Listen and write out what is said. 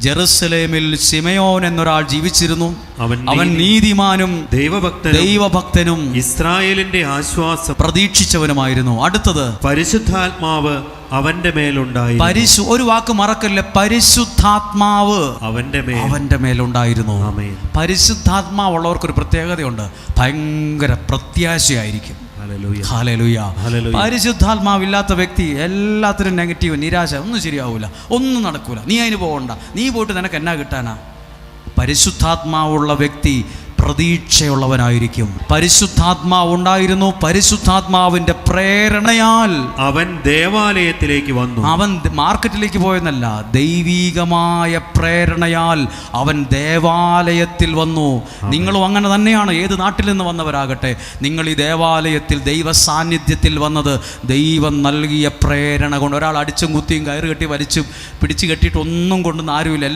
ജെറുസലേമിൽ ശിമയോൻ എന്നൊരാൾ ജീവിച്ചിരുന്നു. അവൻ നീതിമാനും ദൈവഭക്തനും ഇസ്രായേലിന്റെ ആശ്വാസം പ്രതീക്ഷിച്ചവനുമായിരുന്നു. അടുത്തത്, പരിശുദ്ധാത്മാവ് അവന്റെ മേലുണ്ടായി. ഒരു വാക്ക് മറക്കല്ലേ, പരിശുദ്ധാത്മാവ് അവന്റെ മേലുണ്ടായിരുന്നു. പരിശുദ്ധാത്മാവുള്ളവർക്കൊരു പ്രത്യേകതയുണ്ട്, ഭയങ്കര പ്രത്യാശയായിരിക്കും. ഹല്ലേലൂയ. പരിശുദ്ധാത്മാവില്ലാത്ത വ്യക്തി എല്ലാത്തിനും നെഗറ്റീവ്, നിരാശ, ഒന്നും ശരിയാവൂല, ഒന്നും നടക്കൂല, നീ അതിന് പോകണ്ട, നീ പോയിട്ട് നിനക്ക് എന്നാ കിട്ടാനാ. പരിശുദ്ധാത്മാവുള്ള വ്യക്തി പ്രതീക്ഷയുള്ളവനായിരിക്കും. പരിശുദ്ധാത്മാവ് ഉണ്ടായിരുന്നു. പരിശുദ്ധാത്മാവിന്റെ പ്രേരണയാൽ അവൻ ദേവാലയത്തിലേക്ക് വന്നു. അവൻ മാർക്കറ്റിലേക്ക് പോയെന്നല്ല, ദൈവീകമായ പ്രേരണയാൽ അവൻ ദേവാലയത്തിൽ വന്നു. നിങ്ങളും അങ്ങനെ തന്നെയാണ്. ഏത് നാട്ടിൽ നിന്ന് വന്നവരാകട്ടെ, നിങ്ങൾ ഈ ദേവാലയത്തിൽ ദൈവ സാന്നിധ്യത്തിൽ വന്നത് ദൈവം നൽകിയ പ്രേരണ കൊണ്ട്. ഒരാൾ അടിച്ചും കുത്തിയും കയറ് കെട്ടി വലിച്ചും പിടിച്ചു കെട്ടിയിട്ടൊന്നും കൊണ്ടൊന്നും ആരുമില്ല.